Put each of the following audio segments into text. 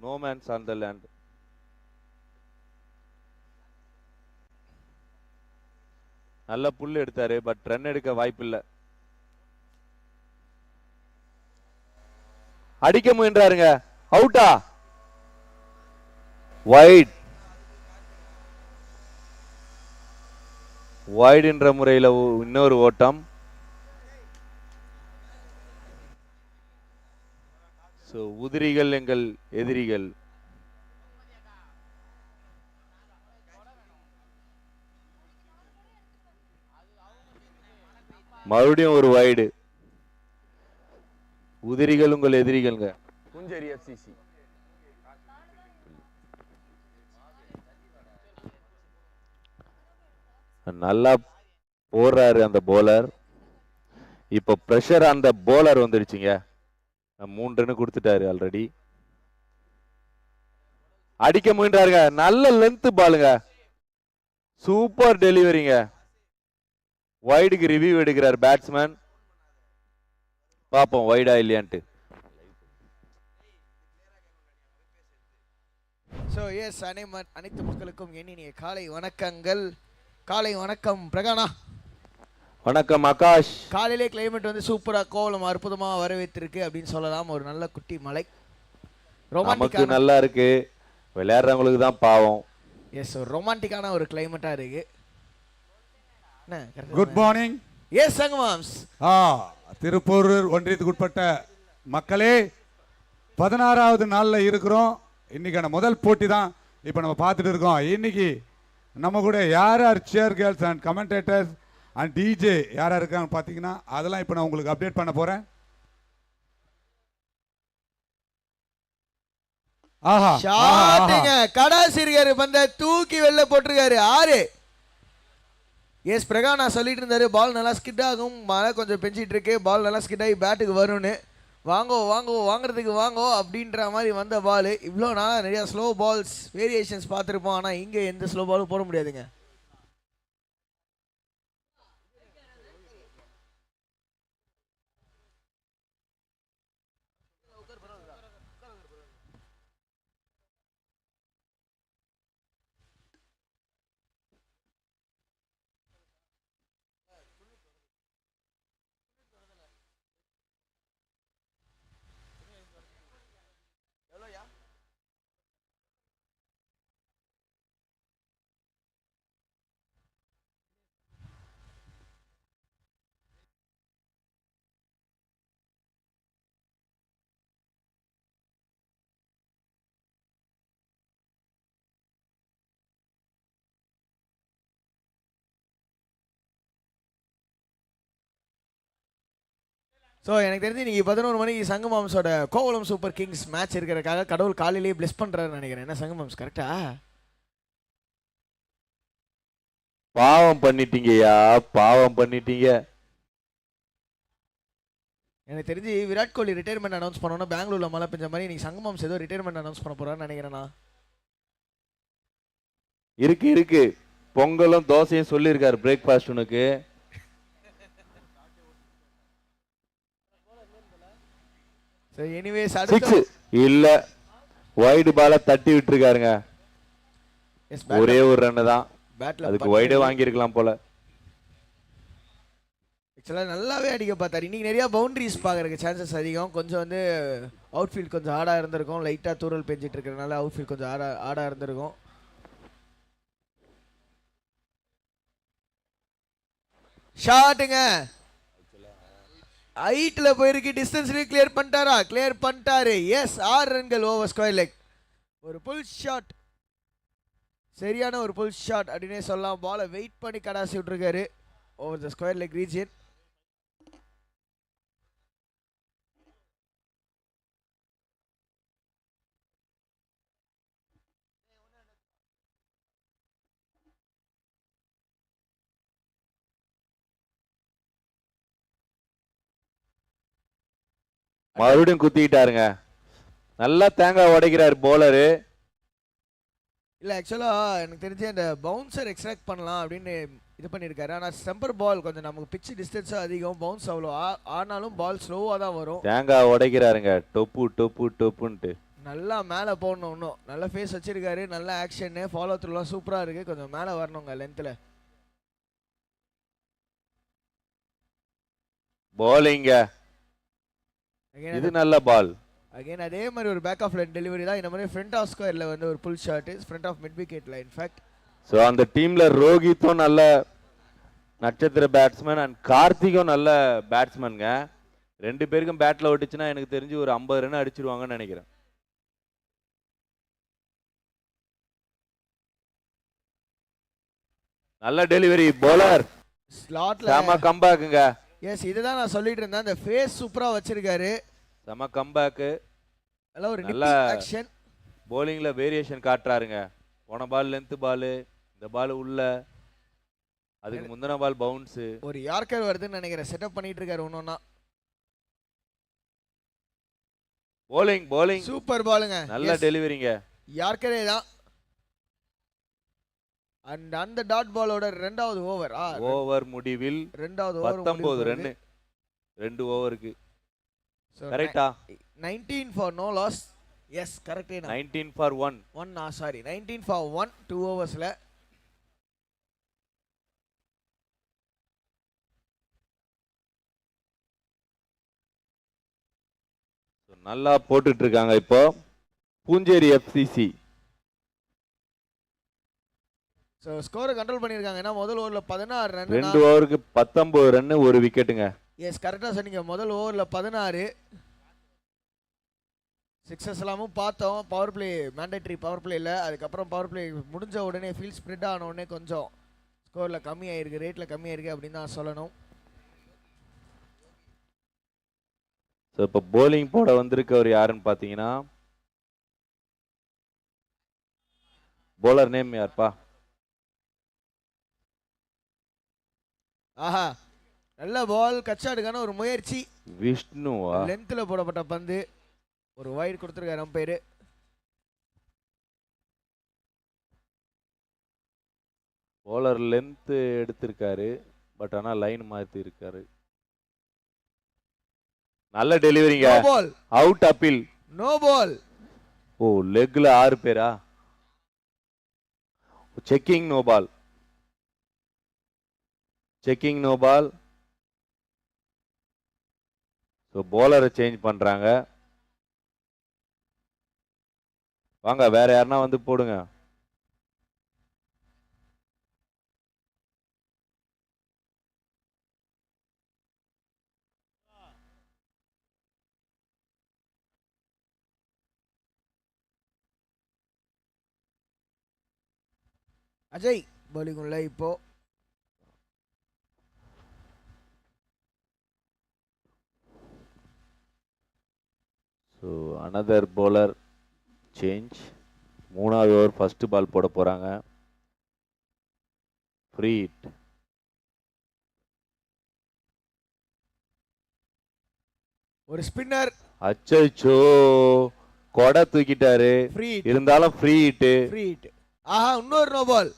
No man's on the land. நல்ல pull எடுத்தாரு, but run எடுக்க வாய்ப்பு இல்லை. அடிக்க முயன்றாருங்க, அவுட்டா? வைட். வைட் என்ற முறையில் இன்னொரு ஓட்டம். உதிரிகள் எங்கள் எதிரிகள். மறுபடியும் ஒரு வைடு. உதிரிகள் உங்கள் எதிரிகள்ங்க. புஞ்சேரி எஃப்சிசி. நல்லா போடுறாரு அந்த போலர். இப்ப பிரஷர் அந்த போலர் வந்துடுச்சுங்க. 3 ரன் கொடுத்துட்டாரு ஆல்ரெடி. அடிக்க முயன்றாருங்க, நல்ல லென்த் பாலுங்க, சூப்பர் டெலிவரிங்க. வைடுக்கு ரிவ்யூ எடுக்கிறார் பேட்ஸ்மேன். பாப்போம் வைடா இல்லையான்ட்டு. அனைத்து மக்களுக்கும் இனிய காலை வணக்கங்கள். காலை வணக்கம் பிரகானா. வணக்கம் ஆகாஷ். காலையிலே கிளைமேட் வந்து சூப்பரா கோலம் அற்புதமா வரவேற்றிருக்கு அப்படின்னு சொல்லலாம். ஒரு நல்ல குட்டி மலை, நமக்கு நல்லா இருக்கு, விளையாடுறவங்களுக்கு தான் பாவம். எஸ், ஒரு ரொமான்டிக்கான ஒரு கிளைமேட்டா இருக்கு. Good morning. எஸ் சங்கமாம்ஸ். திருப்பூர் ஒன்றியத்துக்கு உட்பட்ட மக்களே, 16வது நாளில் இருக்கிறோம். இன்னைக்கான முதல் போட்டி தான் இப்போ நம்ம பார்த்துட்டு இருக்கோம். இன்னைக்கு நம்ம கூட யார் யார் cheer girls and commentators and DJ யாரா இருக்காங்க பார்த்தீங்கன்னா அதெல்லாம் இப்போ நான் உங்களுக்கு அப்டேட் பண்ண போறேன். கடாசிரியாரு பந்த தூக்கி வெளில போட்டிருக்காரு. 6. எஸ் பிரகா நான் சொல்லிட்டு இருந்தாரு பால் நல்லா ஸ்கிட் ஆகும், மழை கொஞ்சம் பெஞ்சிட்டு இருக்கு, பால் நல்லா ஸ்கிட் ஆகி பேட்டுக்கு வரும்னு. வாங்கோ வாங்கோ வாங்குறதுக்கு வாங்கோ அப்படின்ற மாதிரி வந்த பால். இவ்வளோ நாளாக நிறையா ஸ்லோ பால்ஸ் வேரியேஷன்ஸ் பார்த்துருப்போம், ஆனால் இங்கே எந்த ஸ்லோ பாலும் போட முடியாதுங்க. ஸோ எனக்கு தெரிஞ்சு இன்னைக்கு 11 மணிக்கு சங்கமாம்ஸோட கோவலம் சூப்பர் கிங்ஸ் மேட்ச் இருக்கிறதுக்காக கடவுள் காலையிலேயே பிளஸ் பண்ணுறாருன்னு நினைக்கிறேன். என்ன சங்கமாம்ஸ் கரெக்டா? பாவம் பண்ணிட்டீங்கய்யா, பாவம் பண்ணிட்டீங்க. எனக்கு தெரிஞ்சு விராட் கோலி ரிட்டையர்மெண்ட் அனௌன்ஸ் பண்ணோன்னா பெங்களூர்ல மழை பெஞ்ச மாதிரி இன்னைக்கு சங்கமாம்ஸ் ஏதோ ரிட்டையர்மெண்ட் அனௌன்ஸ் பண்ண போறான்னு நினைக்கிறேன்னா. இருக்கு பொங்கலும் தோசையும் சொல்லியிருக்காரு பிரேக்ஃபாஸ்ட் உனக்கு. இல்ல வைடு பால தட்டி விட்டுருக்காருங்க. ஒரே ஒரு ரன் தான், அதுக்கு வைடே வாங்கியிருக்கலாம் போல. நல்லாவே அடிக்க பார்த்தாரு. இன்னைக்கு நிறைய பவுண்டரிஸ் பார்க்கறதுக்கு சான்சஸ் அதிகம். கொஞ்சம் வந்து அவுட்ஃபீல்ட் கொஞ்சம் ஆடா இருந்திருக்கும், லைட்டா தூரல் பெஞ்சிட்டு இருக்கிறதுனால அவுட்ஃபீல்ட் கொஞ்சம் ஆடா இருந்திருக்கும். ஷாட்டுங்க ஹைட்ல போயிருக்கு, டிஸ்டன்ஸ்லயே கிளியர் பண்ணிட்டாரா? கிளியர் பண்ணிட்டாரு. எஸ், 6 ரன்கள் ஓவர் ஸ்கொயர் லெக். ஒரு புல் ஷாட், சரியான ஒரு புல் ஷாட் அப்படின்னே சொல்லலாம். பாலை வெயிட் பண்ணி கடாசி விட்டுருக்காரு over the square leg region. மறுபடியும் குத்திட்டாருங்க. நல்லா தேங்காய் உடைக்கிறாரு போலரு. இல்ல ஆக்சுவலா எனக்கு தெரிஞ்சு அந்த பவுன்சர் எக்ஸ்ட்ராக்ட் பண்ணலாம் அப்படின்னு இது பண்ணியிருக்காரு. ஆனால் ஸ்டம்பர் பால் கொஞ்சம் நமக்கு பிச் டிஸ்டன்ஸும் அதிகம், பவுன்ஸ் அவ்வளோ ஆனாலும் பால் ஸ்லோவாக தான் வரும். தேங்காய் உடைக்கிறாருங்க, டொப்பு டொப்பு டொப்புன்ட்டு. நல்லா மேலே போடணும். இன்னும் நல்ல ஃபேஸ் வச்சிருக்காரு, நல்ல ஆக்ஷனு, ஃபாலோ த்ரூலாம் சூப்பராக இருக்குது. கொஞ்சம் மேலே வரணுங்க லென்த்தில். போலிங்க, இது நல்ல பால். அகைன் அதே மாதிரி ஒரு பேக் ஆஃப் லைன் டெலிவரி தான். இந்த மாதிரி ஃப்ரண்ட் ஆஃப் ஸ்கொயரில் வந்து ஒரு pull shot, front of mid விக்கெட்டில் இன்ஃபேக்ட். ஸோ அந்த டீம்ல ரோஹித்தும் நல்ல நட்சத்திர பேட்ஸ்மேன் அண்ட் கார்த்திக்கும் நல்ல பேட்ஸ்மேனுங்க. ரெண்டு பேருக்கும் பேட்டில் ஓட்டுச்சுன்னா எனக்கு தெரிஞ்சு ஒரு 50 ரன் அடிச்சிருவாங்கன்னு நினைக்கிறேன். நல்ல டெலிவரி போலர், ஸ்லாட்ல செம கம்பேக்குங்க. எஸ், இதுதான் நான் சொல்லிட்டு இருந்தேன். அந்த ஃபேஸ் சூப்பராக வச்சிருக்காரு, செம கம்பேக்கு. நல்ல ஒரு நல்ல ஆக்ஷன். போலிங்ல வேரியேஷன் காட்டுறாருங்க. போன பால் லென்த் பால், இந்த பால் உள்ள, அதுக்கு முந்தின பால் பவுன்ஸ். ஒரு யார்க்கர் வருதுன்னு நினைக்கிறேன், செட்டப் பண்ணிட்டு இருக்காரு ஒன்னொன்னா. போலிங் போலிங் சூப்பர் பாலுங்க, நல்ல டெலிவரிங்க. யார்க்கரே தான். அண்ட் அந்த டாட் பாலோட ரெண்டாவது ஓவர் ஓவர் முடிவில் ரெண்டாவது 19 ரன் 2 ஓவருக்கு. கரெக்ட்டா? 19 ஃபார் நோ லாஸ். எஸ், கரெக்டே. 19 ஃபார் 1 சாரி 19 ஃபார் 1 2 ஓவர்ஸ்ல. நல்லா போட்டுட்டு இருக்காங்க இப்போ பூஞ்சேரி எஃப்சிசி. ஸோ ஸ்கோரை கண்ட்ரோல் பண்ணியிருக்காங்க. ஏன்னா முதல் ஓவரில் 16 ரன், 2 ஓவருக்கு 19 ரன், ஒரு விக்கெட்டுங்க. எஸ், கரெக்டாக சொன்னீங்க. முதல் ஓவரில் 16 சிக்ஸஸ் எல்லாமும் பார்த்தோம். பவர் பிளே, மேண்டேட்ரி பவர் பிளேயில். அதுக்கப்புறம் பவர் பிளே முடிஞ்ச உடனே ஃபீல்ட் ஸ்ப்ரெட் ஆன உடனே கொஞ்சம் ஸ்கோரில் கம்மியாயிருக்கு, ரேட்டில் கம்மியாயிருக்கு அப்படின்னு தான் சொல்லணும். ஸோ இப்போ போலிங் போட வந்திருக்கவர் யாருன்னு பார்த்தீங்கன்னா, போலர் நேம் யார்ப்பா? ஆஹா, நல்ல பால், கச்சாடுக்கான ஒரு முயற்சி. விஷ்ணுவா? லென்த்தில் போடப்பட்ட பந்து, ஒரு வைட் கொடுத்துருக்காரு அம்பையர். போலர் லென்த் எடுத்திருக்காரு, பட் ஆனால் லைன் மாற்றி இருக்காரு. நல்ல டெலிவரிங்க. Out appeal. No ball. Oh, லெக்ல 6 பேரா? Checking no ball. Checking no ball. So போலரை சேஞ்ச் பண்றாங்க. வாங்க, வேற யாருன்னா வந்து போடுங்க. அஜய் பவுலிங் உள்ள இப்போ. So another bowler change. 3வது ஓவர் ஃபர்ஸ்ட் பால் போட போறாங்க. Free hit. ஒரு ஸ்பின்னர். அச்சோ, கொடை தூக்கிட்டாரு. இருந்தாலும் ஃப்ரீ ஹிட். Free hit. ஆஹா, இன்னொரு நோ பால்.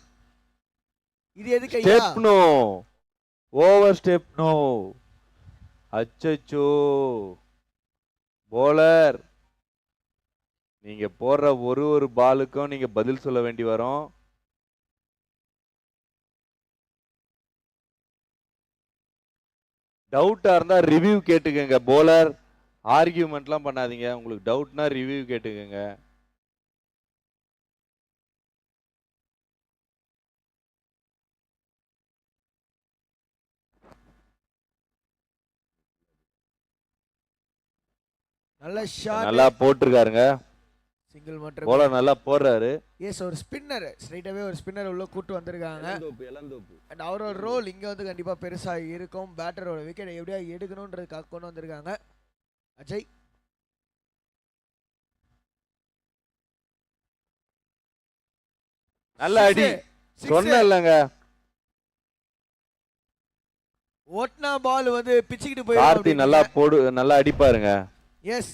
இது எதுக்கு ஐயா? Step no, over step no. அச்சோ, போலர் நீங்க போடுற ஒரு பாலுக்கும் நீங்க பதில் சொல்ல வேண்டி வரும். டவுட்டா இருந்தா ரிவ்யூ கேட்டுக்கங்க. போலர் ஆர்கியூமெண்ட்லாம் பண்ணாதீங்க. உங்களுக்கு டவுட்னா ரிவ்யூ கேட்டுக்கங்க. நல்ல ஷாட், நல்லா போட்டுருக்காருங்க. சிங்கிள் மட்டும். போலர் நல்லா போடுறாரு. எஸ், ஒரு ஸ்பின்னர், ஸ்ட்ரைட்டாவே ஒரு ஸ்பின்னர் உள்ள கூட்டு வந்திருக்காங்க. அண்ட் அவரோட ரோல் இங்க வந்து கண்டிப்பா பெருசா இருக்கும். பேட்டரோட விக்கெட் எப்படியா எடுக்கணும்ன்றதுக்காக கொண்டு வந்திருக்காங்க. அஜய் நல்ல அடி. சொன்னேன்லங்க, ஓட்னா பால் வந்து பிச்சுக்கிட்டு போய். கார்த்தி நல்லா போடு, நல்லா அடிப்பாருங்க. எஸ்,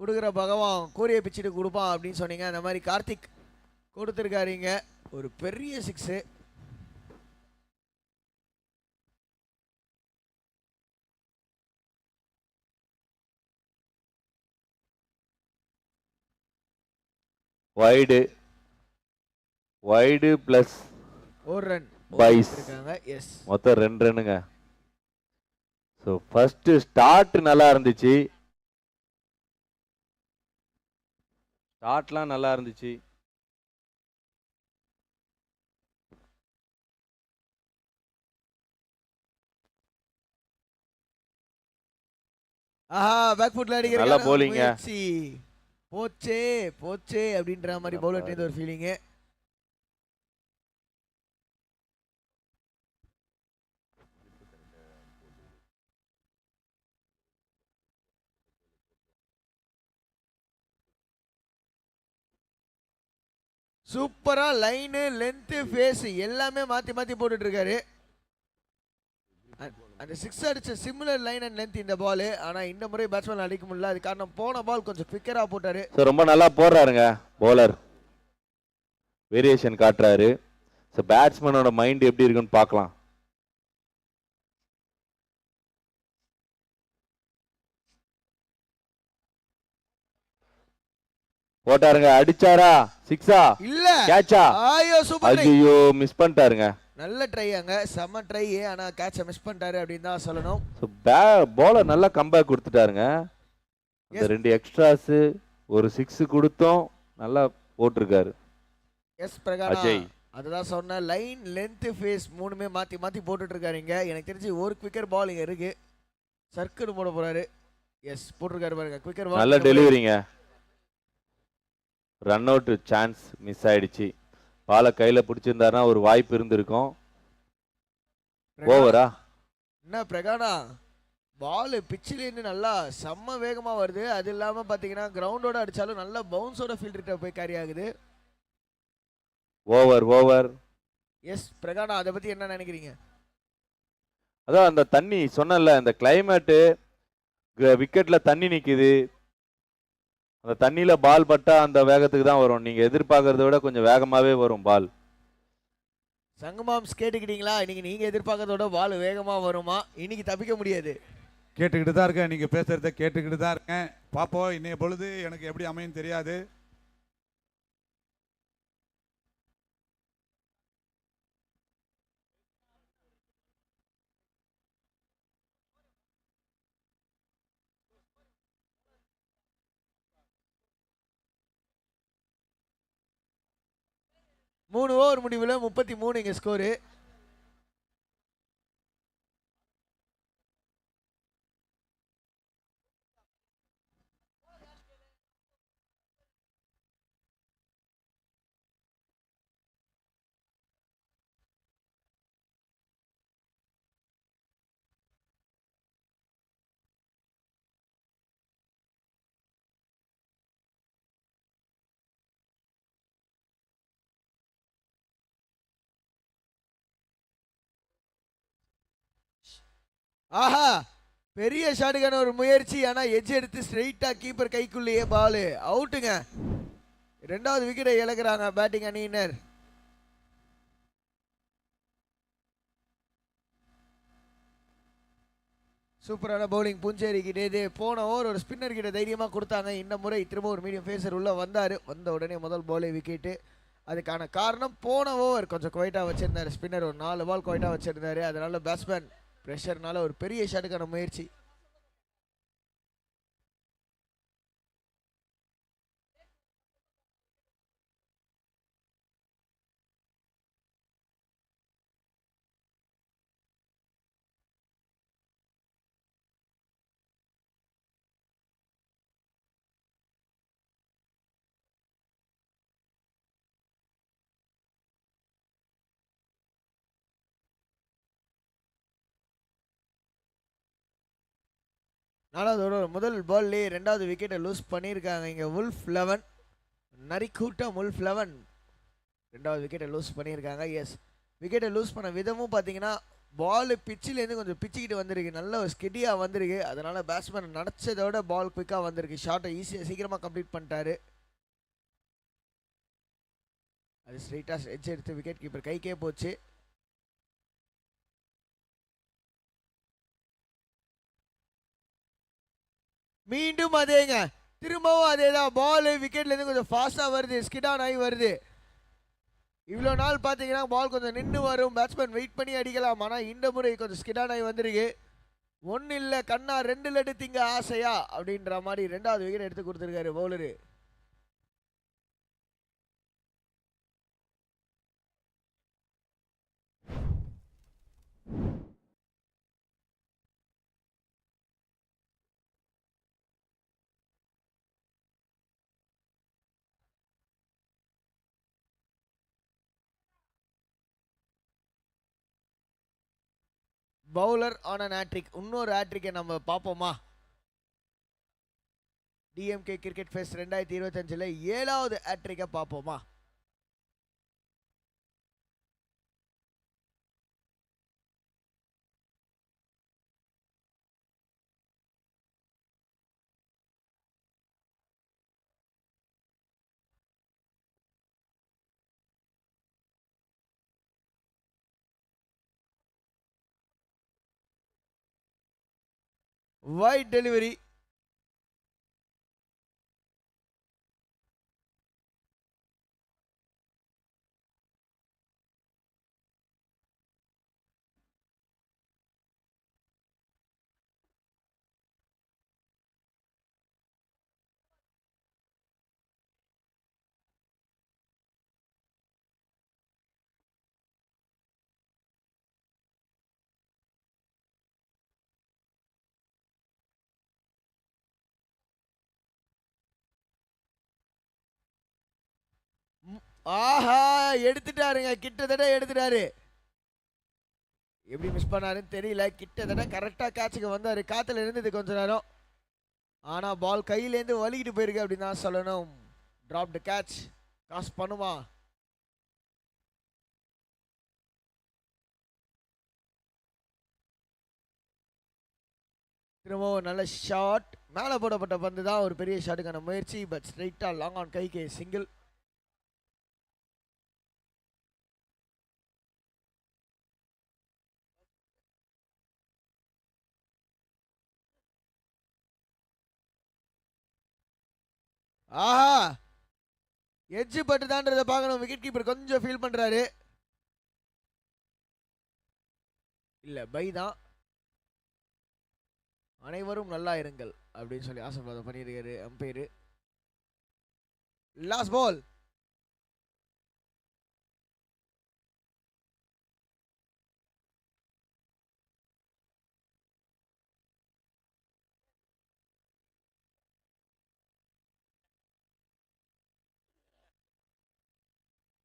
கொடுக்குற பகவான் கூரிய பிச்சுட்டு கொடுப்பான் அப்படின்னு சொன்னீங்க. அந்த மாதிரி கார்த்திக் கொடுத்துருக்காருங்க ஒரு பெரிய 6. வைடு வைடு பிளஸ் ஒரு ரன் பைஸ் இருக்காங்க. எஸ், மொத்தம் 2 ரன்னுங்க. ஸோ ஃபர்ஸ்ட் ஸ்டார்ட் நல்லா இருந்துச்சு, ஸ்டார்ட்லாம் நல்லா இருந்துச்சு. ஆஹா பேக் ஃபுட்ல நல்லா அடிக்கிறாங்க. bowling. முயற்சி போச்சே போச்சே அப்படின்ற மாதிரி பவுலர் டீம் ஒரு ஃபீலிங். சூப்பரா லைனு லென்த் ஃபேஸ் எல்லாமே மாத்தி மாத்தி போட்டுட்டு இருக்காரு. அந்த 6 அடிச்ச சிமிலர் லைன் அண்ட் லென்த் இந்த பால். ஆனா இந்த முறை பேட்ஸ்மேன் அடிக்க முடியல. அது காரணம் போன பால் கொஞ்சம் குவிக்கரா போட்டாரு. ஸோ ரொம்ப நல்லா போடுறாருங்க பவுலர், வேரியேஷன் காட்டுறாரு. ஸோ பேட்ஸ்மேனோட மைண்ட் எப்படி இருக்குன்னு பார்க்கலாம். போட்டாருங்க, அடிச்சாரா, சிக்ஸா இல்ல கேட்சா, ஐயோ சூப்பர் ட்ரை. ஐயோ மிஸ் பண்ணிட்டாருங்க. நல்ல ட்ரை அங்க, செம ட்ரை. ஆனா கேட்ச மிஸ் பண்ணிட்டாரு அப்படின்னு தான் சொல்லணும். ஸோ பவுலர் நல்லா கம்பேக் கொடுத்துட்டாருங்க. இந்த 2 எக்ஸ்ட்ராஸ் ஒரு 6 கொடுத்தோம், நல்லா போட்டிருக்காரு. எஸ் பிரகாஷ், அஜய் அதுதான் சொன்ன லைன் லென்த் ஃபேஸ் மூணுமே மாத்தி மாத்தி போட்டுட்டு இருக்காரு. இங்க எனக்கு தெரிஞ்சு ஒரு குவிக்கர் பால் இங்க இருக்கு, சர்க்கிள் போட போறாரு. எஸ் போட்டிருக்காரு பாருங்க, குவிக்கர் பால். நல்ல டெலிவரிங்க. ரன் அவுட் சான்ஸ் மிஸ் ஆயிடுச்சு. பாலை கையில பிடிச்சிருந்தாருன்னா ஒரு வாய்ப்பு இருந்திருக்கும். ஓவரா என்ன பிரகானா, பால் பிச்சிலேருந்து நல்லா செம்ம வேகமா வருது. அது இல்லாம பாத்தீங்கன்னா கிரவுண்டோட அடிச்சாலும் நல்ல பவுன்ஸோட ஃபீல்டர்கிட்ட போய் கேரி ஆகுது. Over over. எஸ் பிரகானா, அதை பத்தி என்ன நினைக்கிறீங்க? அதான் அந்த தண்ணி சொன்னல, இந்த கிளைமேட்டு விக்கெட்ல தண்ணி நிக்குது, அந்த தண்ணியில பால் பட்டா அந்த வேகத்துக்கு தான் வரும். நீங்க எதிர்பார்க்கறத விட கொஞ்சம் வேகமாவே வரும் பால். சங்கமாம்ஸ் கேட்டுக்கிட்டீங்களா? இன்னைக்கு நீங்க எதிர்பார்க்கறதோட பால் வேகமா வருமா? இன்னைக்கு தப்பிக்க முடியாது. கேட்டுக்கிட்டு தான் இருக்கேன், நீங்க பேசுறத கேட்டுக்கிட்டு தான் இருக்கேன். பாப்போம் இன்னைய பொழுது எனக்கு எப்படி அமையும் தெரியாது. மூணு ஓவர் முடிவில் 33 இங்க ஸ்கோரு. ஆஹா பெரிய ஷாட்டுக்கான ஒரு முயற்சி. ஆனா எட்ஜ் எடுத்து ஸ்ட்ரெயிட்டா கீப்பர் கைக்குள்ளேயே பால் அவுட்டுங்க. 2வது விக்கெட்டை இழக்கிறாங்க பேட்டிங் அணியினர். சூப்பரான பவுலிங் பூஞ்சேரி கிட்டே. போன ஓவர் ஒரு ஸ்பின்னர் கிட்ட தைரியமா கொடுத்தாங்க. இந்த முறை திரும்ப ஒரு மீடியம் ஃபேஸர் உள்ள வந்தாரு. வந்த உடனே முதல் பாலே விக்கெட்டு. அதுக்கான காரணம் போன ஓவர் கொஞ்சம் குவைட்டா வச்சிருந்தாரு ஸ்பின்னர், ஒரு 4 பால் குவைட்டா வச்சிருந்தாரு. அதனால பேட்ஸ்மேன் பிரஷர்னால ஒரு பெரிய ஷாட்டுக்கான முயற்சி. நாலாவது ஓவர் முதல் பால்லே 2வது விக்கெட்டை லூஸ் பண்ணியிருக்காங்க இங்கே உல்ஃப் 11. நரிக்கூட்டம் உல்ஃப் 11 2வது விக்கெட்டை லூஸ் பண்ணியிருக்காங்க. எஸ் விக்கெட்டை லூஸ் பண்ண விதமும் பார்த்தீங்கன்னா பால் பிச்சிலேருந்து கொஞ்சம் பிச்சுக்கிட்டு வந்திருக்கு, நல்ல ஒரு ஸ்கிட்டியாக வந்திருக்கு. அதனால பேட்ஸ்மேன் நினச்சதோட பால் குயிக்காக வந்திருக்கு. ஷார்ட்டை ஈஸியாக சீக்கிரமாக கம்ப்ளீட் பண்ணிட்டாரு. அது ஸ்ட்ரெயிட்டாக எட்ஜ் எடுத்து விக்கெட் கீப்பர் கைக்கே போச்சு. மீண்டும் அதேங்க திரும்பவும் அதே தான், பால் விக்கெட்லேருந்து கொஞ்சம் ஃபாஸ்ட்டாக வருது, ஸ்கிடான் ஆகி வருது. இவ்வளோ நாள் பார்த்தீங்கன்னா பால் கொஞ்சம் நின்று வரும், பேட்ஸ்மேன் வெயிட் பண்ணி அடிக்கலாம். ஆனால் இந்த முறை கொஞ்சம் ஸ்கிடான் ஆகி வந்திருக்கு. ஒன்றும் இல்லை கண்ணா 2 எடுத்தீங்க ஆசையா அப்படின்ற மாதிரி 2வது விக்கெட் எடுத்து கொடுத்துருக்காரு bowler. Bowler on an hat-trick. இன்னொரு ஹேட்ரிக்கை நம்ம பார்ப்போமா? டிஎம்கே கிரிக்கெட் ஃபெஸ்ட் 2025 7வது ஹேட்ரிக்கை பார்ப்போமா? White delivery. ஆஹா, எடுத்துட்டாருங்க, கிட்டத்தட்ட எடுத்துட்டாரு. எப்படி மிஸ் பண்ணாருன்னு தெரியல, கிட்டத்தட்ட கரெக்டாக கேட்சுக்கு வந்தார். காற்றுல இருந்தது கொஞ்ச நேரம், ஆனால் பால் கையிலேருந்து வலிக்கிட்டு போயிருக்கு அப்படின்னு தான் சொல்லணும். ட்ராப்டு கேட்ச், காசு பண்ணுமா? திரும்பவும் நல்ல ஷாட், மேலே போடப்பட்ட பந்து தான், ஒரு பெரிய ஷாட்டுக்கான முயற்சி. பட் ஸ்ட்ரைட்டாக லாங் ஆன் கைக்கு சிங்கிள். ஆஹா, எட்ஜ் பட்டு தான்றதை பார்க்கணும். விக்கெட் கீப்பர் கொஞ்சம் ஃபீல் பண்றாரு. இல்ல பை தான். அனைவரும் நல்லா இருங்கள் அப்படின்னு சொல்லி ஆசீர்வாதம் பண்ணியிருக்காரு umpire. Last ball.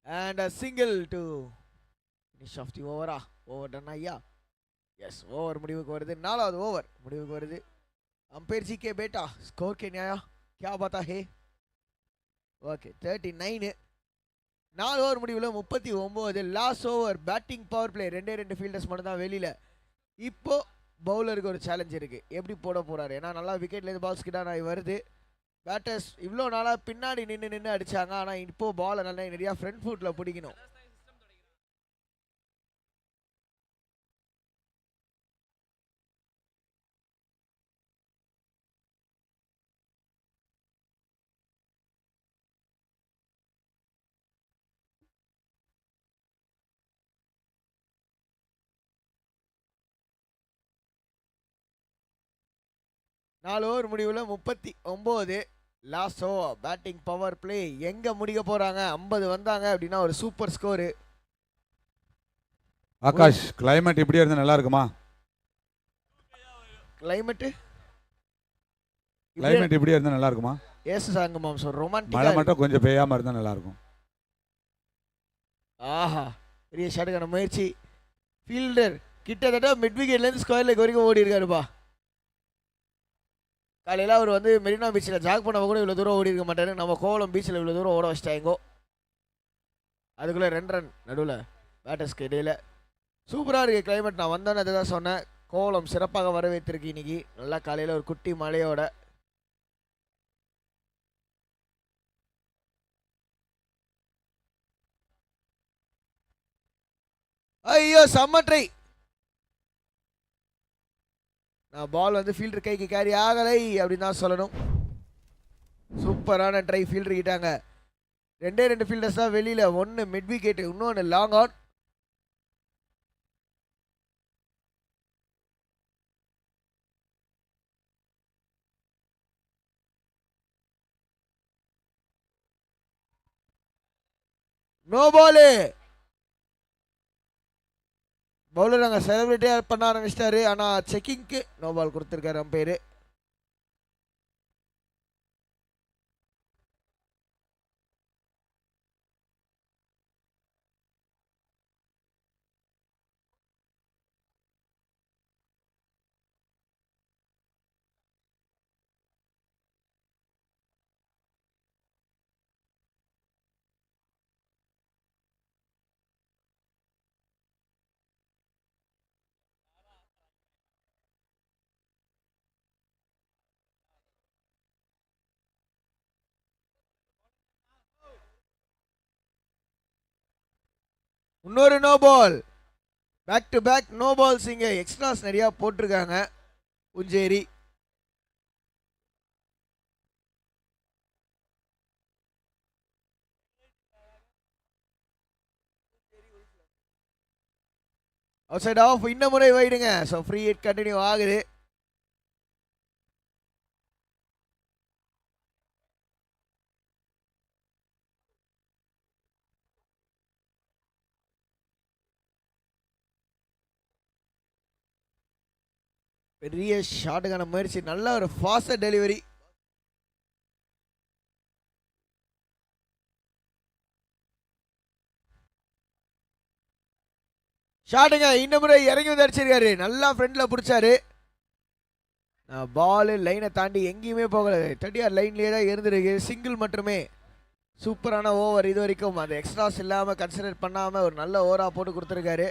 And a single to finish off the over. Over done ஐயா. எஸ், ஓவர் முடிவுக்கு வருது. 4வது ஓவர் முடிவுக்கு வருது. अंपायर जी के बेटा स्कोर के न्याया क्या बात है? ஓகே 39. 4 ஓவர் முடிவில் 39. Last over batting power play. 2 fielders மட்டும் தான் வெளியில். இப்போ பவுலருக்கு ஒரு சேலஞ்ச் இருக்குது, எப்படி போட போகிறாரு? ஏன்னா நல்லா விக்கெட்லேருந்து பால் ஸ்கிடான் ஆகி வருது. பேட்டர்ஸ் இவ்வளோ நாளாக பின்னாடி நின்று அடித்தாங்க, ஆனால் இப்போது பாலை நல்லா நிறையா ஃப்ரண்ட் ஃபுட்டில் பிடிக்கணும். நாலு ஓவர் முடிவில் 39. Last over batting power play. எங்கே முடிக்க போகிறாங்க? 50 வந்தாங்க அப்படின்னா ஒரு சூப்பர் ஸ்கோரு. ஆகாஷ், கிளைமேட் இப்படி இருந்தா நல்லா இருக்குமா? கிளைமேட் இப்படி இருந்தா நல்லா இருக்குமா? எஸ் சாங்கமாம் சார், ரொமான்டிக். மழை மட்டும் கொஞ்சம் பெய்யாம இருந்தா நல்லா இருக்கும். ஆஹா, பெரிய ஷாட்டுக்கான முயற்சி. ஃபீல்டர் கிட்டத்தட்ட மிட் விக்கெட்லேருந்து ஸ்கொயர் லெக் வரைக்கும் ஓடி இருக்காருப்பா. காலையில் அவர் வந்து மெரினா பீச்சில் ஜாக் பண்ணவங்க கூட இவ்வளோ தூரம் ஓடி இருக்க மாட்டாரு. நம்ம கோவளம் பீச்சில் இவ்வளோ தூரம் ஓட வச்சிட்டாங்கோ. அதுக்குள்ளே 2 ரன் நடுவில் பேட்டர்ஸ்க்கு இடையில். சூப்பராக இருக்குது கிளைமேட். நான் வந்தோன்னு அதை தான் சொன்னேன். கோவளம் சிறப்பாக வரவேற்றிருக்கு இன்னைக்கு. நல்லா காலையில் ஒரு குட்டி மழையோட. ஐயோ செம்ம ட்ரை. நான் பால் வந்து ஃபீல்டர் கைக்கு கேரி ஆகலை அப்படின்னு தான் சொல்லணும். சூப்பரான ட்ரை ஃபீல்டர் கிட்டாங்க. 2 ஃபீல்டர்ஸ் தான் வெளியில, ஒன்னு மிட் விக்கெட், இன்னொன்னு long on. No ball. Bowler அங்கே செலிப்ரேட்டே பண்ண ஆரம்பிச்சிட்டாரு. ஆனால் செக்கிங்க்கு நோ பால் கொடுத்துருக்காரு அம்பையரு. இன்னொரு no ball. Back to back no balls. இங்கே எக்ஸ்ட்ராஸ் நிறையா போட்டிருக்காங்க புஞ்சேரி. Outside off. இந்த முறை வைடுங்க. ஸோ ஃப்ரீ ஹிட் கண்டினியூ ஆகுது. பெரிய ஷாட்டுக்கான முயற்சி. நல்ல ஒரு ஃபாஸ்ட் டெலிவரி. ஷாட்டுங்க. இந்த முறை இறங்கி வந்து அடிச்சிருக்காரு. நல்லா ஃப்ரெண்ட்ல பிடிச்சாரு. பால் லைனை தாண்டி எங்கேயுமே போகல. 30 லைன்லேயே தான் இருந்திருக்கு. சிங்கிள் மட்டுமே. சூப்பரான ஓவர். இது வரைக்கும் அந்த எக்ஸ்ட்ராஸ் இல்லாமல் கன்சிடர் பண்ணாமல் ஒரு நல்ல ஓவராக போட்டு கொடுத்துருக்காரு.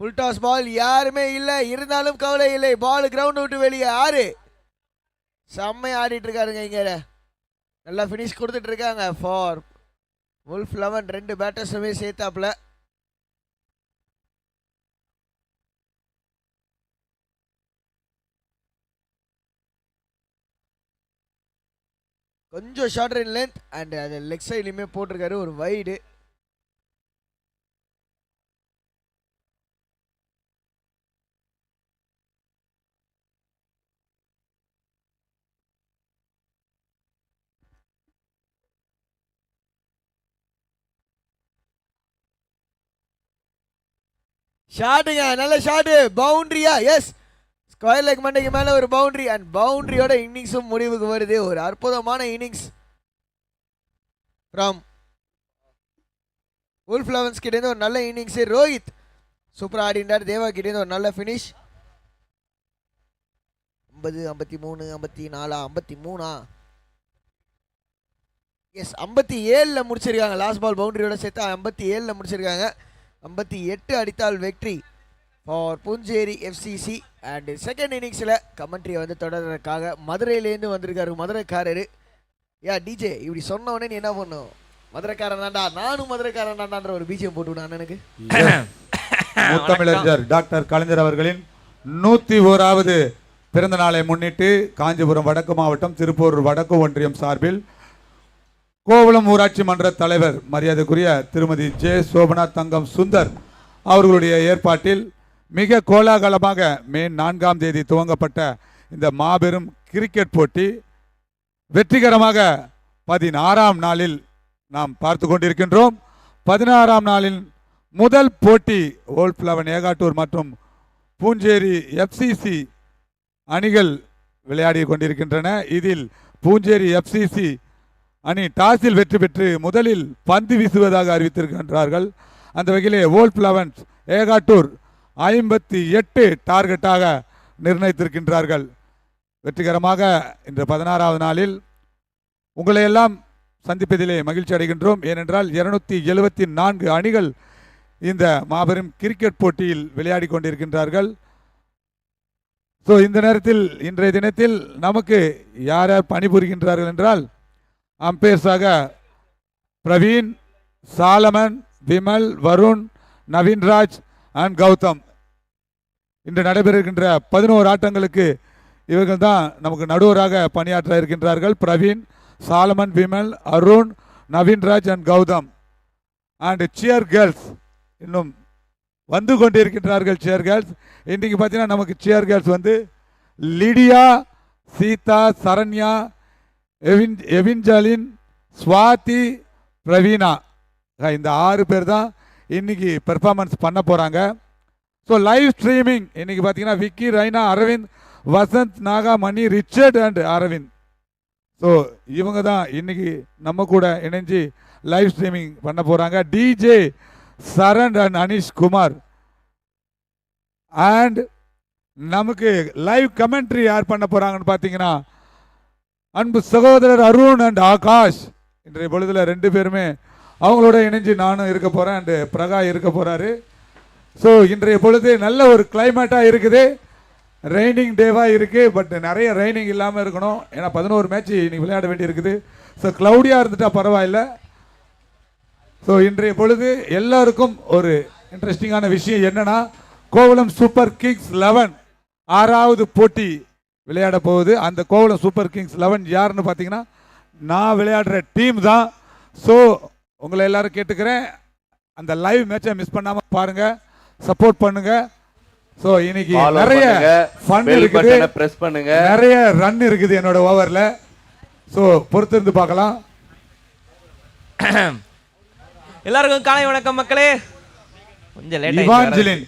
Full toss ball. யாருமே இல்லை, இருந்தாலும் கவலை இல்லை. பால் கிரவுண்ட் விட்டு வெளியே. 6. செம்மையா ஆடிட்டு இருக்காருங்க இங்க. நல்லா ஃபினிஷ் கொடுத்துட்டு இருக்காங்க ஃபார் வுல்ஃப் 11. 2 பேட்டர்ஸுமே சேர்த்தாப்புல. கொஞ்சம் ஷார்டர் இன் லென்த் அண்ட் அது லெக் சைட்லையுமே போட்டிருக்காரு ஒரு வைடு. ஷாட்டுங்க. நல்ல ஷாட்டு. பவுண்டரியா? எஸ். ஸ்கொயர் லெக் மண்டைக்கு மேலே ஒரு பவுண்டரி. அண்ட் பவுண்டரியோட இன்னிங்ஸும் முடிவுக்கு வருது. ஒரு அற்புதமான இன்னிங்ஸ் ஃப்ரம் வுல்ஃப் 11 கிட்டேருந்து ஒரு நல்ல இன்னிங்ஸ். ரோஹித் சூப்பராக ஆடினார். தேவா கிட்டேருந்து ஒரு நல்ல ஃபினிஷ். 50, 53, 54, 53. எஸ், 57ல் முடிச்சிருக்காங்க. லாஸ்ட் பால் பவுண்டரியோட சேர்த்து 57ல் முடிச்சிருக்காங்க. 58 அடித்தால் வெற்றி ஃபார் புஞ்சேரி எஃப்சிசி. அண்ட் செகண்ட் இன்னிங்ஸில் கமெண்ட்ரியை வந்து தொடர்றதுக்காக மதுரையிலேருந்து வந்திருக்காரு மதுரைக்காரரு. டிஜே இப்படி சொன்னவொடனே நீ என்ன பண்ணும்? மதுரைக்காரன் தாண்டா, நானும் மதுரைக்காரன் தாண்டான்ற ஒரு பிஜிஎம் போட்டு அண்ணனுக்கு. முத்தமிழர் டாக்டர் கலைஞர் அவர்களின் 101வது பிறந்த நாளை முன்னிட்டு காஞ்சிபுரம் வடக்கு மாவட்டம் திருப்பூர் வடக்கு ஒன்றியம் சார்பில் கோவளம் ஊராட்சி மன்ற தலைவர் மரியாதைக்குரிய திருமதி ஜே சோபநாத் தங்கம் சுந்தர் அவர்களுடைய ஏற்பாட்டில் மிக கோலாகலமாக மே 4ஆம் தேதி துவங்கப்பட்ட இந்த மாபெரும் கிரிக்கெட் போட்டி வெற்றிகரமாக 16ஆம் நாளில் நாம் பார்த்து கொண்டிருக்கின்றோம். 16ஆம் நாளின் முதல் போட்டி வுல்ஃப் 11 ஏகாட்டூர் மற்றும் பூஞ்சேரி எஃப்சிசி அணிகள் விளையாடி கொண்டிருக்கின்றன. இதில் பூஞ்சேரி எஃப்சிசி அணி டாஸில் வெற்றி பெற்று முதலில் பந்து வீசுவதாக அறிவித்திருக்கின்றார்கள். அந்த வகையிலே வுல்ஃப் 11 ஏகாட்டூர் 58 டார்கெட்டாக நிர்ணயித்திருக்கின்றார்கள். வெற்றிகரமாக இன்று 16வது நாளில் உங்களை எல்லாம் சந்திப்பதிலே மகிழ்ச்சி அடைகின்றோம். ஏனென்றால் 274 அணிகள் இந்த மாபெரும் கிரிக்கெட் போட்டியில் விளையாடி கொண்டிருக்கின்றார்கள். ஸோ இந்த நேரத்தில் இன்றைய தினத்தில் நமக்கு யார் யார் பணிபுரிகின்றார்கள் என்றால், அம்பையர்ஸாக பிரவீன், சாலமன், விமல், வருண், நவீன்ராஜ் அண்ட் கௌதம். இன்று நடைபெறுகின்ற 11 ஆட்டங்களுக்கு இவர்கள் தான் நமக்கு நடுவராக பணியாற்ற இருக்கின்றார்கள். Praveen, Solomon, Vimal, Arun, Naveenraj and Gautham. And cheer girls இன்னும் வந்து கொண்டிருக்கின்றார்கள். சியர் கேர்ள்ஸ் இன்றைக்கு பார்த்தீங்கன்னா நமக்கு சியர் கேர்ள்ஸ் வந்து லிடியா, சீதா, சரண்யா, எவின்ஜாலின், ஸ்வாதி, பிரவீனா, இந்த 6 பேர் தான் இன்னைக்கு பெர்ஃபார்மன்ஸ் பண்ண போகிறாங்க. ஸோ லைவ் ஸ்ட்ரீமிங் இன்னைக்கு பார்த்தீங்கன்னா விக்கி, ரைனா, அரவிந்த், வசந்த், நாகா, மணி, ரிச்சர்ட் அண்ட் அரவிந்த். ஸோ இவங்க தான் இன்னைக்கு நம்ம கூட இணைஞ்சு லைவ் ஸ்ட்ரீமிங் பண்ண போகிறாங்க. DJ Saran and Anish Kumar. And நமக்கு லைவ் கமெண்ட்ரி யார் பண்ண போகிறாங்கன்னு பார்த்தீங்கன்னா அன்பு சகோதரர் அருண் அண்ட் ஆகாஷ். இன்றைய பொழுதுல 2 பேருமே அவங்களோட இணைஞ்சு நானும் இருக்க போகிறேன் அண்டு பிரகா இருக்க போகிறாரு. ஸோ இன்றைய பொழுது நல்ல ஒரு கிளைமேட்டாக இருக்குது. ரெய்னிங் டேவாக இருக்குது. பட் நிறைய ரெய்னிங் இல்லாமல் இருக்கணும். ஏன்னா 11 மேட்ச் இன்னைக்கு விளையாட வேண்டி இருக்குது. ஸோ க்ளவுடியாக இருந்துட்டா பரவாயில்ல. ஸோ இன்றைய பொழுது எல்லாருக்கும் ஒரு இன்ட்ரெஸ்டிங்கான விஷயம் என்னன்னா, கோவளம் சூப்பர் கிங்ஸ் 11 6வது போட்டி விளையாட போகுது. அந்த கோவளம் சூப்பர் கிங்ஸ் 11 யாருன்னு பார்த்தீங்கன்னா நான் விளையாடுற டீம் தான். ஸோ உங்களை எல்லாரும் கேட்டுக்கிறேன், அந்த லைவ் மேட்சை மிஸ் பண்ணாம பாருங்க, சப்போர்ட் பண்ணுங்க. ஸோ இன்னைக்கு நிறைய ஃபன் இருக்குது, பிரஸ் பண்ணுங்க, நிறைய ரன் இருக்குது என்னோட ஓவர்ல. ஸோ பொறுத்திருந்து பார்க்கலாம். எல்லாருக்கும் காலை வணக்கம் மக்களே. கொஞ்சம் லேட் இவாஞ்சலின்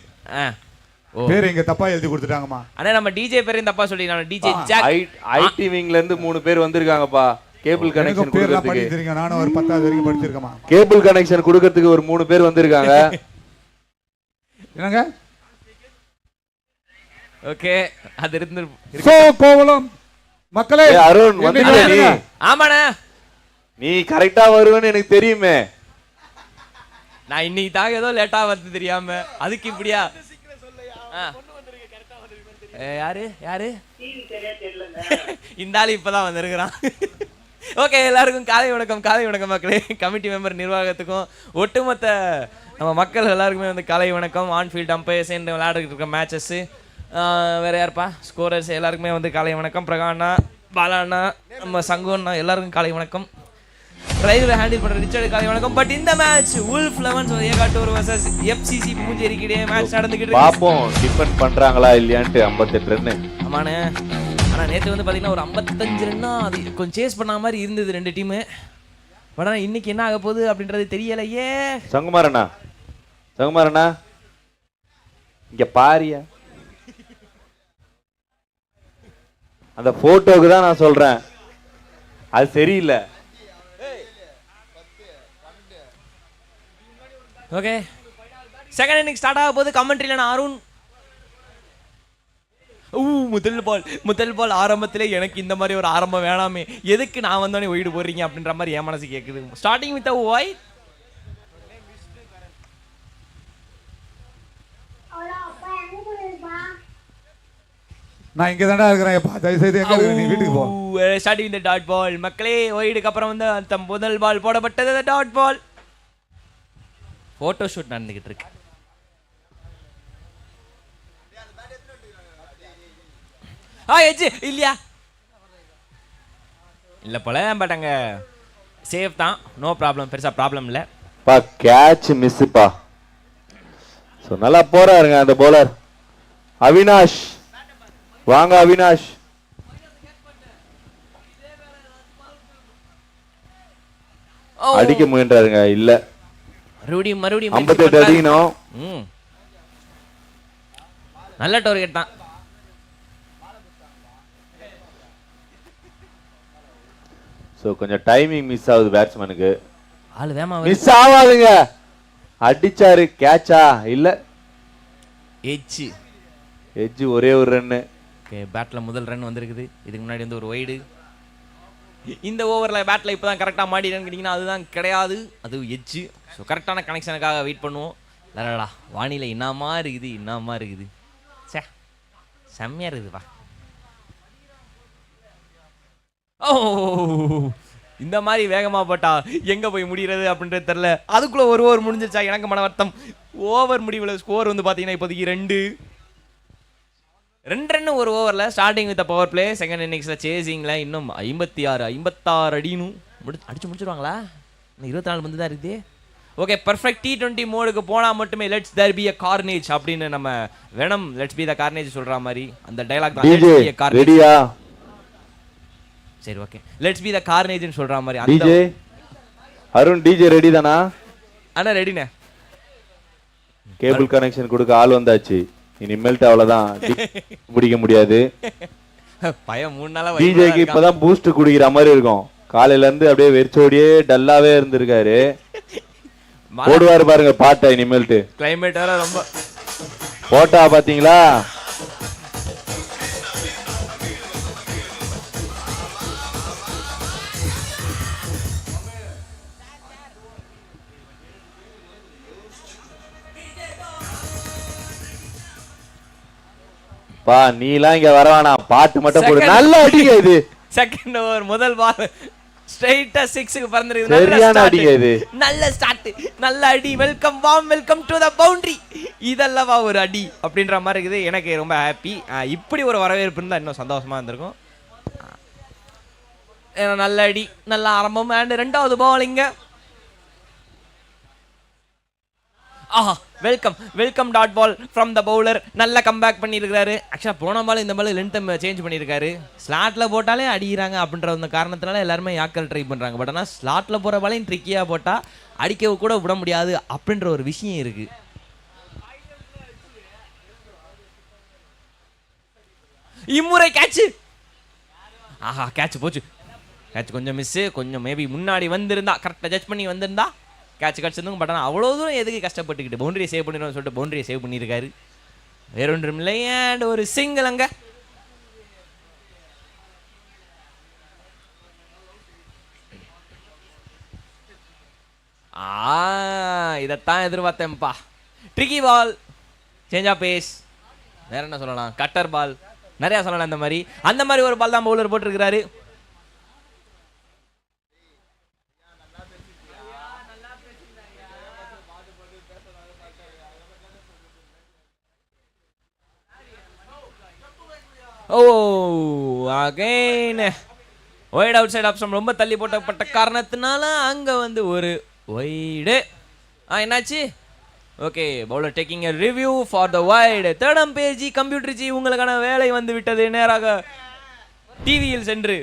ஓ பேர் இங்க தப்பா எழுதி கொடுத்துட்டாங்கம்மா. அண்ணா நம்ம டிஜே பேரையும் தப்பா சொல்லிட்டாங்க. டிஜே ஜாக் ஐடி விங்ல இருந்து 3 பேர் வந்திருக்காங்கப்பா. கேபிள் கனெக்ஷன் பேர்லாம் படிச்சிருக்கீங்க. நானும் ஒரு 10வது வரைக்கும் படிச்சிருக்கேம்மா. கேபிள் கனெக்ஷன் கொடுக்கிறதுக்கு ஒரு 3 பேர் வந்திருக்காங்க. என்னங்க? ஓகே அது இருந்து சோ கோவளம் மக்களே, அருண் வந்துட்டியா நீ? ஆமாண்ணா, நீ கரெக்டா வருவேன்னு எனக்கு தெரியுமே. நான் இன்னைக்கு தான் ஏதோ லேட்டா வந்து தெரியாம அதுக்கு இப்படியா? யாரு யாரு இந்த ஆளு இப்பதான் வந்திருக்கிறான். ஓகே எல்லாருக்கும் காலை வணக்கம். காலை வணக்கம் மக்களே. கமிட்டி மெம்பர், நிர்வாகத்துக்கும் ஒட்டுமொத்த நம்ம மக்கள் எல்லாருக்குமே வந்து காலை வணக்கம். ஆன்ஃபீல்ட் அம்பையர்ஸ் என்று விளையாடிட்டு இருக்க மேட்சஸ், வேற யாருப்பா ஸ்கோரர்ஸ் எல்லாருக்குமே வந்து காலை வணக்கம். பிரகாண்ணா, பாலாண்ணா, நம்ம சங்குண்ணா எல்லாருக்கும் காலை வணக்கம். ரைவில் ஹேண்டில் பண்ணுற ரிச்சர்டு காலை வணக்கம். பட் இந்த match wolf 11 Ekattur versus FCC பூஞ்சேரிக்கிட்டே மேட்ச் நடந்துக்கிட்டு பாப்போம் டிஃபெண்ட் பண்றாங்களா இல்லையான்ட்டு. 58 ரன். ஆமாண்ணே. ஆனால் நேற்று வந்து பார்த்தீங்கன்னா ஒரு 55 ரன்னா அது கொஞ்சம் சேஸ் பண்ண மாதிரி இருந்தது 2 டீமு. பட் ஆனால் இன்னைக்கு என்ன ஆக போகுது அப்படின்றது தெரியலையே. சங்குமாரண்ணா, சங்குமாரண்ணா இங்க பாரியா, அந்த போட்டோக்கு தான் நான் சொல்றேன், அது சரியில்லை. ஓகே செகண்ட் இன்னிங் ஸ்டார்ட் ஆக போது. கமெண்ட்ரியில் நான் அருண் முதல் பால் ஆரம்பத்திலே எனக்கு இந்த மாதிரி ஒரு ஆரம்பம் வேணாமே, எதுக்கு நான் வந்தோடனே ஒயிடு போடுறீங்க அப்படின்ற மாதிரி என் மனசு கேட்குது. Starting with white. நான் இங்க தான்டா இருக்கிறேன். தயவு செய்து எங்க நீ வீட்டுக்கு போ. ஸ்டார்டிங் வித் டாட் பால் மக்களே. ஒயிடுக்கு அப்புறம் வந்து அந்த முதல் பால் போடப்பட்டது டாட் பால். போட்டோ ஷூட் நடந்துகிட்டு இருக்கு. எஜ் இல்லையா? இல்ல போல. பட் அங்க சேஃப் தான், நோ ப்ராப்ளம், பெருசா ப்ராப்ளம் இல்ல. பா கேட்ச் மிஸ் பா. சோ நல்லா போறாருங்க அந்த பவுலர் அவினாஷ். வாங்க அவினாஷ். அடிக்க முயன்றாருங்க, இல்ல மறுபடியும் 58 அடிக்கணும். நல்ல டார்கெட் தான். சோ கொஞ்சம் டைமிங் மிஸ் ஆகுது பேட்ஸ்மேனுக்கு. ஆளு வேமா மிஸ் ஆவாதுங்க. அடிச்சாரு, கேட்சா இல்ல எட்ஜ் ஒரே ஒரு ரன். ஓகே பேட்ல முதல் ரன் வந்திருக்குது. இதுக்கு முன்னாடி வந்து ஒரு வைடு. இந்த ஓவரில் பேட்டில் இப்போ தான் கரெக்டாக மாட்டிடுன்னு கேட்டிங்கன்னா அதுதான் கிடையாது, அது எட்ஜு. ஸோ கரெக்டான கனெக்ஷனுக்காக வெயிட் பண்ணுவோம். இல்லடா வானிலை என்னமா இருக்குது சே செம்மையாக இருக்குதுப்பா. ஓ இந்த மாதிரி வேகமாக போட்டா எங்கே போய் முடிகிறது அப்படின்றது தெரில. அதுக்குள்ளே ஒரு ஓவர் முடிஞ்சிருச்சா எனக்கு மன வருத்தம். ஓவர் முடிவில் ஸ்கோர் வந்து பார்த்தீங்கன்னா இப்போதைக்கு 2 ரன் ஒரு ஓவரில். Starting with power play. Second இன்னிங்ஸில் சேசிங்கில் இன்னும் 56 அடினும் அடிச்சு முடிச்சிருவாங்களா? இன்னும் 24 பந்து தான் இருக்குது. ஓகே, பர்ஃபெக்ட் T20 மோடுக்கு போனால் மட்டுமே let's there be a carnage அப்படின்னு நம்ம Venom let's be the carnage சொல்கிற மாதிரி அந்த டைலாக் தான். டிஜே ரெடியா? சரி, ஓகே, லெட்ஸ் பி த கார்னேஜ்னு சொல்கிற மாதிரி. டிஜே அருண், டிஜே ரெடி தானா? அண்ணா ரெடிண்ணே. கேபிள் கனெக்ஷன் கொடுக்க ஆள் வந்தாச்சு. இனிமேல்ட்டு அவ்வளவுதான், பிடிக்க முடியாது. பயம் 3 நாளா டிஜேக்கு இப்பதான் பூஸ்ட் குடிக்கிற மாதிரி இருக்கும். காலையில இருந்து அப்படியே வெறிச்சோடியே டல்லாவே இருந்திருக்காரு. போடுவாரு பாருங்க பாட்டை இனிமேல்ட்டு. கிளைமேட் வேற ரொம்ப போட்டா பாத்தீங்களா? பா நீலாம் இங்க வரவானா, பாட்டு மட்டும் போடு. நல்ல அடிங்க இது. செகண்ட் ஓவர் முதல் பால் ஸ்ட்ரைட்டா 6க்கு பறந்துருக்கு. சரியான அடிங்க இது. நல்ல ஸ்டார்ட், நல்ல அடி. Welcome welcome to the boundary. இதெல்லாம் ஒரு அடி அப்படின்ற மாதிரி இருக்குது. எனக்கு ரொம்ப ஹாப்பி. இப்படி ஒரு வரவேற்பு இருந்தால் இன்னும் சந்தோஷமா இருந்திருக்கும். நல்ல அடி, நல்ல ஆரம்பம். அண்ட் 2வது பால் இங்க. ஆஹா, welcome dot ball from the bowler. நல்ல கம்பேக் பண்ணியிருக்காரு. ஆக்சுவலாக போன பால் இந்த பால் லென்த்தை சேஞ்ச் பண்ணியிருக்காரு. ஸ்லாட்டில் போட்டாலே அடிக்கிறாங்க அப்படின்ற அந்த காரணத்தினால எல்லாருமே யாக்கல் ட்ரை பண்ணுறாங்க. பட் ஆனால் ஸ்லாட்டில் போகிற பாலையும் ட்ரிக்கியாக போட்டால் அடிக்க கூட விட முடியாது அப்படின்ற ஒரு விஷயம் இருக்கு. இம்முறை கேட்ச். ஆஹா, கேட்ச் போச்சு. கேட்ச் கொஞ்சம் மிஸ்ஸு. கொஞ்சம் மேபி முன்னாடி வந்திருந்தா, கரெக்டாக ஜட்ஜ் பண்ணி வந்திருந்தா கேட்ச் கிடச்சிருந்துங்க. பட் ஆனால் அவ்வளோ தூரம் எதுக்கு கஷ்டப்பட்டுக்கிட்டு பவுண்டரியை சேவ் பண்ணிடுவோம்னு சொல்லிட்டு பவுண்டரியை சேவ் பண்ணியிருக்காரு. வேற ஒன்றும் இல்லை. அண்ட் ஒரு சிங்கிள் அங்க. இதைத்தான் எதிர்பார்த்தேன்ப்பா. Tricky ball, change of pace, வேற என்ன சொல்லலாம், கட்டர் பால், நிறையா சொல்லலாம். அந்த மாதிரி ஒரு பால் தான் பவுலர் போட்டிருக்கிறாரு. Oh, again wide outside ஆப்ஷன் ரொம்ப தள்ளி போட்டப்பட்ட காரணத்தினால அங்கே வந்து ஒரு ஒய்டு. என்னாச்சு? Okay, bowler taking a review for the wide. Third umpire ji, computer ji, உங்களுக்கான வேலை வந்து விட்டது. நேராக டிவியில் சென்று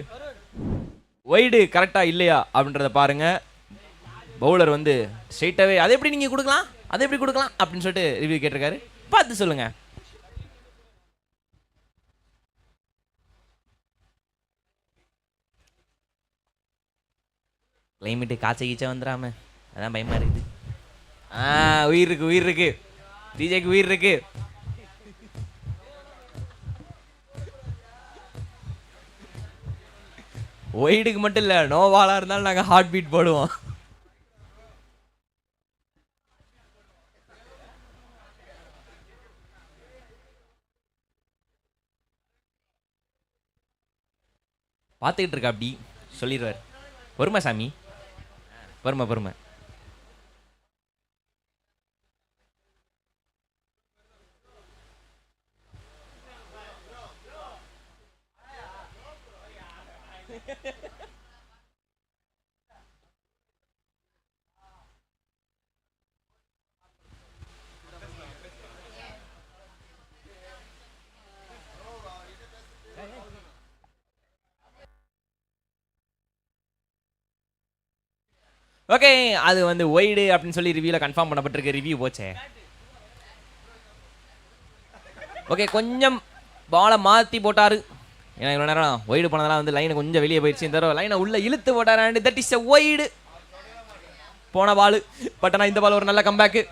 ஒய்டு கரெக்டாக இல்லையா அப்படின்றத பாருங்க. பவுலர் வந்து ஸ்ட்ரெயிட்டாகவே அதை எப்படி நீங்கள் கொடுக்கலாம், அதை எப்படி கொடுக்கலாம் அப்படின்னு சொல்லிட்டு ரிவ்யூ கேட்டிருக்காரு. பார்த்து சொல்லுங்கள். கிளைமேட்டு காய்ச்ச கீச்சா வந்துடாம, அதான் பயமா இருக்குது. உயிர் இருக்கு டிஜேக்கு, உயிர் இருக்கு. ஒயிடுக்கு மட்டும் இல்லை, நோவாலா இருந்தாலும் நாங்கள் ஹார்ட் பீட் போடுவோம். பார்த்துக்கிட்டு இருக்கா அப்படி சொல்லிடுவார். பொறுமை சாமி, பொறுமை. ஓகே, அது வந்து ஒய்டு அப்படின்னு சொல்லி ரிவ்யூவில் கன்ஃபார்ம் பண்ணப்பட்டிருக்கு. ரிவ்யூ போச்சே. ஓகே, கொஞ்சம் பாலை மாற்றி போட்டார். ஏன்னா இவ்வளோ நேரம் ஒய்டு போனதெல்லாம் வந்து லைனை கொஞ்சம் வெளியே போயிடுச்சு. இந்த தடவை லைனை உள்ளே இழுத்து போட்டார். And that is a wide போன பால். பட் ஆனால் இந்த பால் ஒரு நல்ல கம்பேக்கு.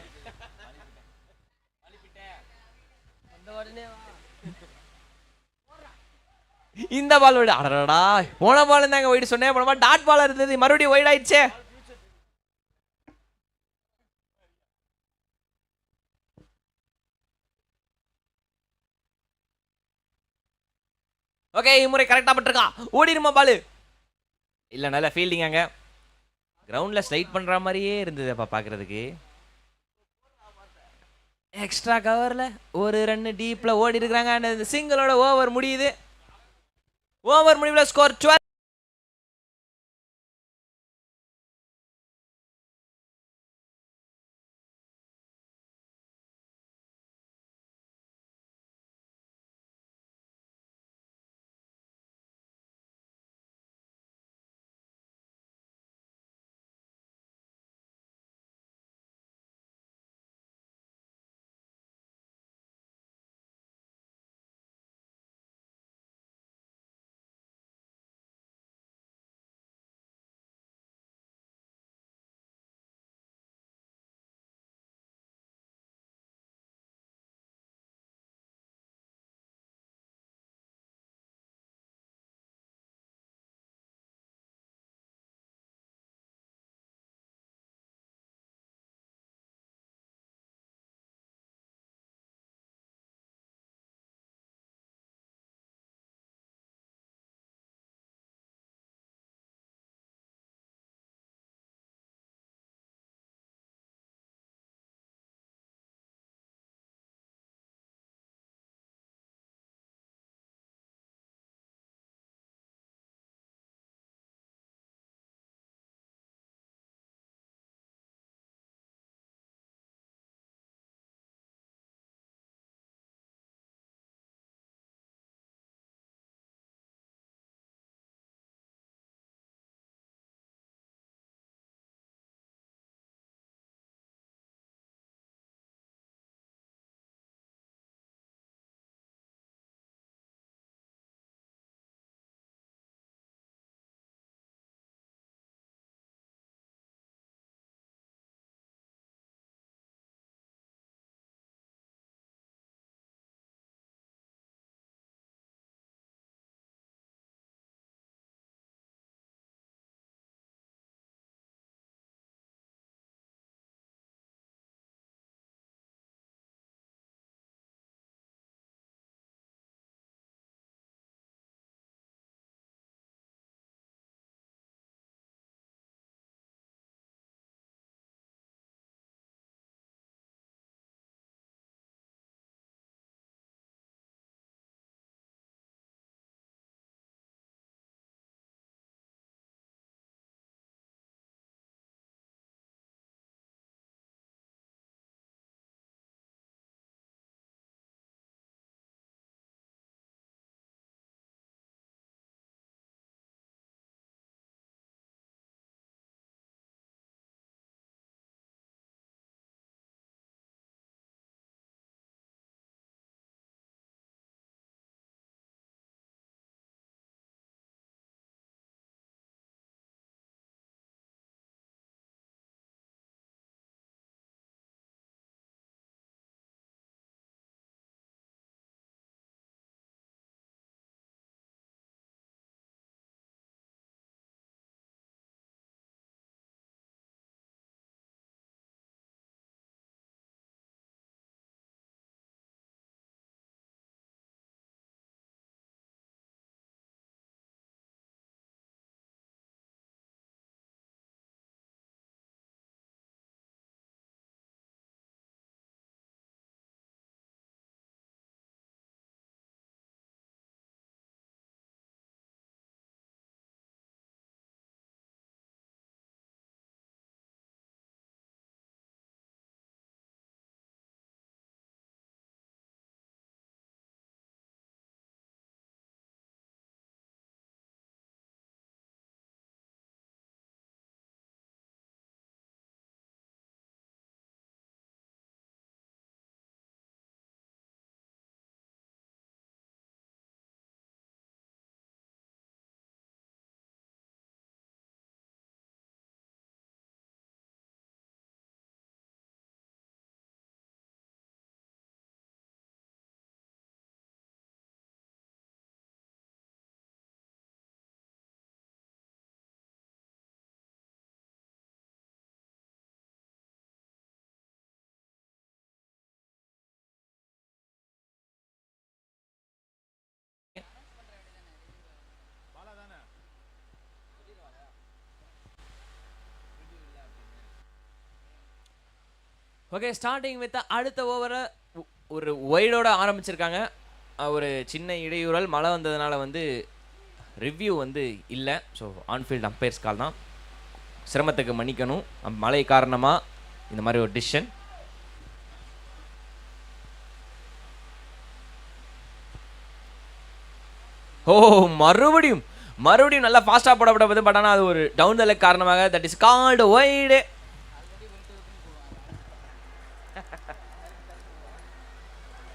இந்த பால் ஒய்டு. அடடா, போன பால் இருந்தாங்க ஒய்டு சொன்னேன். போன பால் டாட் பால் இருந்தது, மறுபடியும் ஒய்டு ஆயிடுச்சே. ஓகே, இம்முறை கரெக்டா பட்டிருக்கா. ஓடிருமா பாலு. இல்லை நல்ல ஃபீல்டிங் அங்கே கிரவுண்டில் ஸ்ட்ரைட் பண்ணுற மாதிரியே இருந்தது அப்போ பார்க்குறதுக்கு. எக்ஸ்ட்ரா கவரில் ஒரு ரன்னு டீப்பில் ஓடி இருக்கிறாங்க. அந்த சிங்கிளோட ஓவர் முடியுது. ஓவர் முடிவில் ஸ்கோர் 12. ஓகே, ஸ்டார்டிங் வித் அடுத்த ஓவரை ஒரு ஒய்டோட ஆரம்பிச்சிருக்காங்க. ஒரு சின்ன இடையூறல், மழை வந்ததுனால வந்து ரிவ்யூ வந்து இல்லை. ஸோ ஆன்ஃபீல்ட் அம்பையர்ஸ் கால் தான். சிரமத்துக்கு மன்னிக்கணும், மழை காரணமாக இந்த மாதிரி ஒரு டிசிஷன். ஓ, மறுபடியும் நல்லா ஃபாஸ்ட்டாக போடப்பட்டது. பட் ஆனால் அது ஒரு டவுன் த லெக் காரணமாக தட் இஸ் கால்டு ஒய்டு.